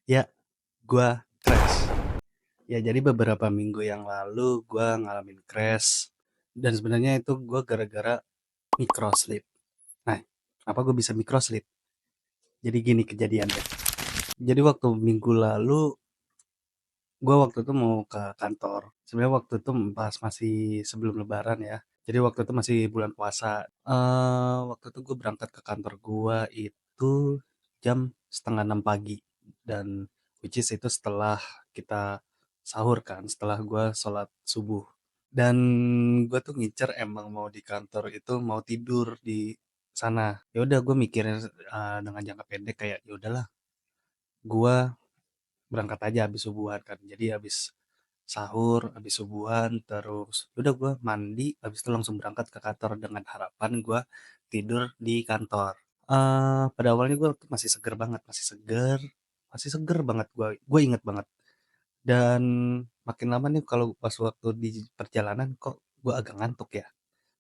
Ya, gua crash. Ya, jadi beberapa minggu yang lalu gua ngalamin crash dan sebenarnya itu gua gara-gara microsleep. Nah, kenapa gue bisa microsleep? Jadi gini kejadiannya. Jadi waktu minggu lalu gua waktu itu mau ke kantor. Sebenarnya waktu itu pas masih sebelum lebaran ya. Jadi waktu itu masih bulan puasa. Waktu itu gue berangkat ke kantor gua itu jam setengah 6 pagi dan which is itu setelah kita sahur kan, setelah gua sholat subuh. Dan gue tuh ngincer emang mau di kantor itu mau tidur di sana. Ya udah gue mikirnya dengan jangka pendek kayak ya udahlah, gua berangkat aja habis subuhan kan. Jadi habis sahur, habis subuhan, terus ya udah gue mandi, habis itu langsung berangkat ke kantor dengan harapan gue tidur di kantor. Pada awalnya gue masih seger banget, masih seger banget gue inget banget. Dan makin lama nih kalau pas waktu di perjalanan kok gue agak ngantuk ya,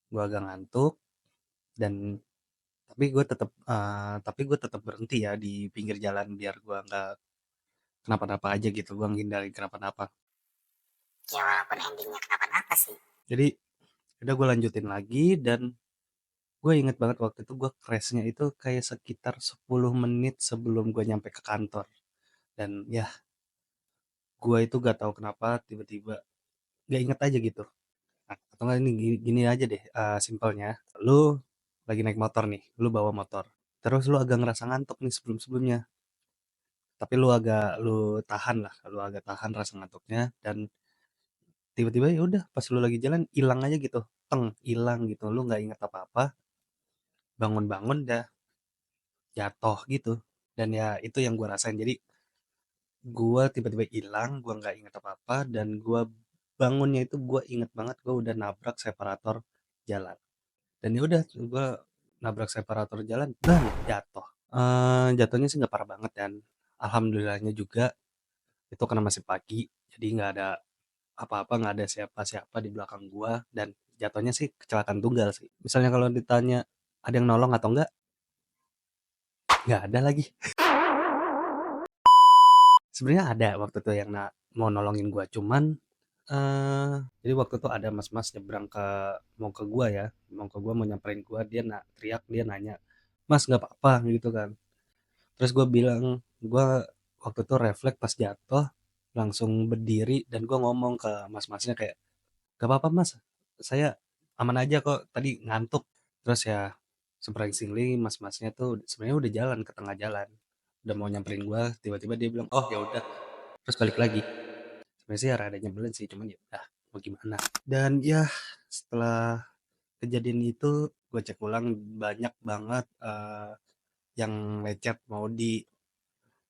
gue agak ngantuk dan tapi gue tetap berhenti ya di pinggir jalan biar gue nggak kenapa-napa aja gitu, gue nghindarin kenapa-napa. Ya walaupun endingnya kenapa-napa sih. Jadi udah gue lanjutin lagi dan gue inget banget waktu itu gue crashnya itu kayak sekitar 10 menit sebelum gue nyampe ke kantor. Dan ya gue itu gak tahu kenapa tiba-tiba gak inget aja gitu. Nah, atau nggak ini gini aja deh, simpelnya. Lu lagi naik motor nih, lu bawa motor. Terus lu agak ngerasa ngantuk nih sebelum-sebelumnya. Tapi lu tahan lah, lu agak tahan rasa ngantuknya dan tiba-tiba ya udah pas lu lagi jalan hilang aja gitu. Teng, hilang gitu. Lu nggak inget apa-apa, bangun-bangun dah jatuh gitu. Dan ya itu yang gue rasain. Jadi gue tiba-tiba hilang, gue nggak inget apa-apa dan gue bangunnya itu gue inget banget gue udah nabrak separator jalan. Dan ya udah gue nabrak separator jalan, bang jatuh. Jatuhnya sih nggak parah banget dan alhamdulillahnya juga itu karena masih pagi, jadi nggak ada apa-apa, nggak ada siapa-siapa di belakang gua dan jatuhnya sih kecelakaan tunggal sih. Misalnya kalau ditanya ada yang nolong atau enggak, nggak ada lagi. Sebenarnya ada waktu itu yang mau nolongin gua, cuman jadi waktu itu ada mas-mas nyebrang mau ke gua ya, mau ke gua mau nyamperin gua, dia teriak, dia nanya, "Mas nggak apa-apa?" gitu kan. Terus gua bilang, gua waktu itu refleks pas jatuh langsung berdiri dan gua ngomong ke mas-masnya kayak, "Gak apa-apa mas, saya aman aja kok, tadi ngantuk." Terus ya surprisingly mas-masnya tuh sebenarnya udah jalan ke tengah jalan, udah mau nyamperin gua, tiba-tiba dia bilang, "Oh ya udah," terus balik lagi. Sebenarnya sih rada nyebelin sih, cuman ya udah mau gimana. Dan ya setelah kejadian itu gue cek ulang banyak banget yang lecet mau di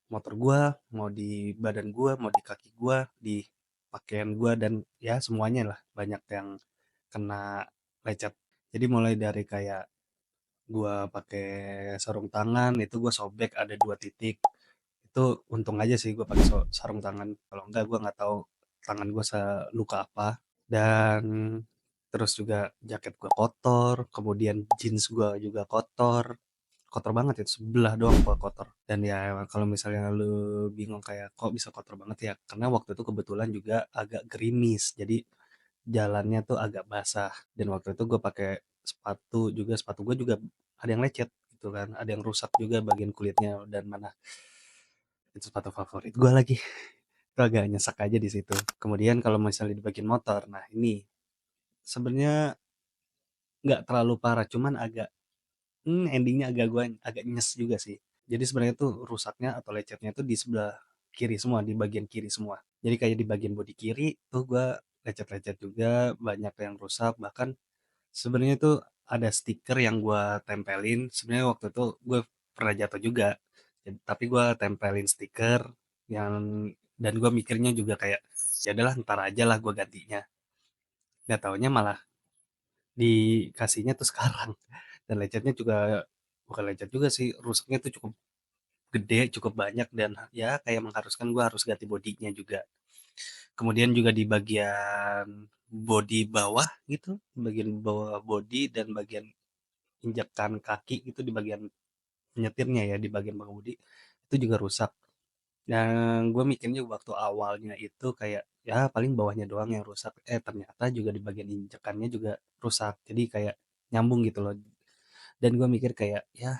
motor gua, mau di badan gua, mau di kaki gua, di pakaian gua dan ya semuanya lah banyak yang kena lecet. Jadi mulai dari kayak gua pakai sarung tangan itu gua sobek ada 2 titik. Itu untung aja sih gua pakai sarung tangan. Kalau enggak gua nggak tahu tangan gua seluka apa. Dan terus juga jaket gua kotor, kemudian jeans gua juga kotor. Kotor banget itu sebelah doang kok kotor. Dan ya kalau misalnya lu bingung kayak kok bisa kotor banget ya, karena waktu itu kebetulan juga agak gerimis. Jadi jalannya tuh agak basah dan waktu itu gue pakai sepatu gue juga ada yang lecet gitu kan, ada yang rusak juga bagian kulitnya dan mana itu sepatu favorit gue lagi. Itu agak nyesek aja di situ. Kemudian kalau misalnya di bagian motor, nah ini sebenarnya nggak terlalu parah, cuman agak endingnya agak nyes juga sih. Jadi sebenarnya tuh rusaknya atau lecetnya tuh di sebelah kiri semua, di bagian kiri semua. Jadi kayak di bagian bodi kiri tuh gue lecet-lecet juga, banyak yang rusak. Bahkan sebenarnya tuh ada stiker yang gue tempelin. Sebenarnya waktu itu gue pernah jatuh juga, tapi gue tempelin stiker yang dan gue mikirnya juga kayak ya adalah ntar aja lah gue gantinya. Nggak taunya malah dikasihnya tuh sekarang. Dan lecetnya juga bukan lecet juga sih, rusaknya tuh cukup gede, cukup banyak dan ya kayak mengharuskan gue harus ganti bodinya juga. Kemudian juga di bagian bodi bawah gitu, bagian bawah bodi dan bagian injakan kaki itu di bagian penyetirnya ya di bagian pengemudi itu juga rusak. Yang gue mikirnya waktu awalnya itu kayak, ya paling bawahnya doang yang rusak, ternyata juga di bagian injekannya juga rusak. Jadi kayak nyambung gitu loh. Dan gue mikir kayak, ya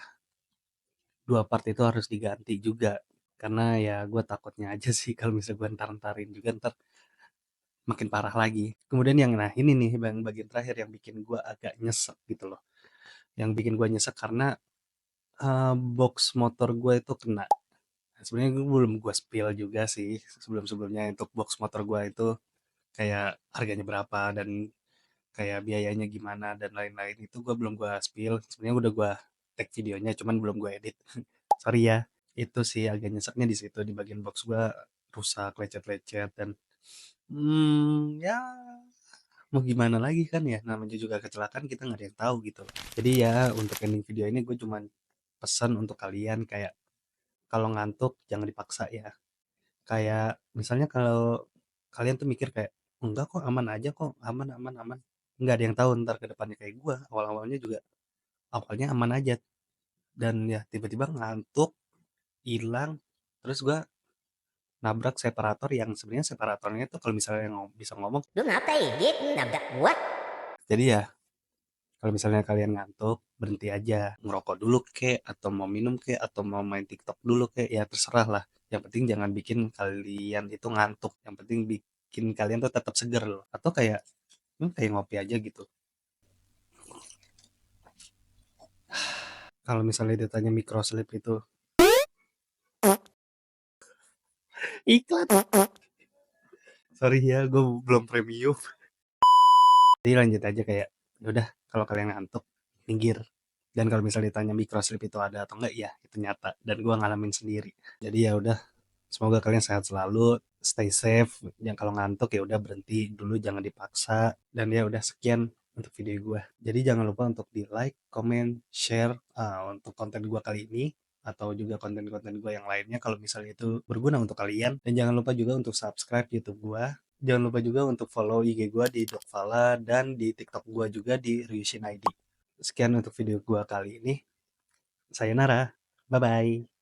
2 part itu harus diganti juga. Karena ya gue takutnya aja sih kalau misalnya gue entar-entarin juga entar makin parah lagi. Kemudian yang nah ini nih bagian terakhir yang bikin gue agak nyesek gitu loh. Yang bikin gue nyesek karena box motor gue itu kena. Nah, sebenarnya gue belum gue spill juga sih sebelum-sebelumnya untuk box motor gue itu kayak harganya berapa dan kayak biayanya gimana dan lain-lain itu gue belum gue spill. Sebenarnya udah gue tag videonya cuman belum gue edit. Sorry ya. Itu sih agak nyeseknya di situ di bagian box gue rusak, lecet-lecet dan ya mau gimana lagi kan ya namanya juga kecelakaan kita nggak ada yang tahu gitu loh. Jadi ya untuk ending video ini gue cuman pesan untuk kalian kayak kalau ngantuk jangan dipaksa ya. Kayak misalnya kalau kalian tuh mikir kayak enggak kok aman aja kok aman aman aman. Nggak ada yang tahu ntar ke depannya kayak gue. Awal-awalnya juga awalnya aman aja dan ya tiba-tiba ngantuk hilang terus gue nabrak separator yang sebenarnya separatornya itu kalau misalnya bisa ngomong Lu ngapain gitu nabrak gua? jadi ya kalau misalnya kalian ngantuk, berhenti aja. Ngerokok dulu kek, atau mau minum kek, atau mau main TikTok dulu kek, ya terserah lah. Yang penting jangan bikin kalian itu ngantuk. Yang penting bikin kalian tuh tetap seger loh. Atau kayak, kayak ngopi aja gitu. Kalau misalnya ditanya microslip itu, iklan. Sorry ya, gue belum premium. Jadi lanjut aja kayak, "Ya udah kalau kalian ngantuk, minggir. Dan kalau misalnya ditanya microslip itu ada atau enggak, ya itu nyata. Dan gue ngalamin sendiri. Jadi ya udah semoga kalian sehat selalu, stay safe. Yang kalau ngantuk ya udah berhenti dulu, jangan dipaksa. Dan ya udah sekian untuk video gue. Jadi jangan lupa untuk di like, comment, share untuk konten gue kali ini atau juga konten-konten gue yang lainnya kalau misalnya itu berguna untuk kalian. Dan jangan lupa juga untuk subscribe YouTube gue. Jangan lupa juga untuk follow IG gue di Dokvala dan di TikTok gue juga di Ryushin ID. Sekian untuk video gue kali ini. Sayonara. Bye-bye.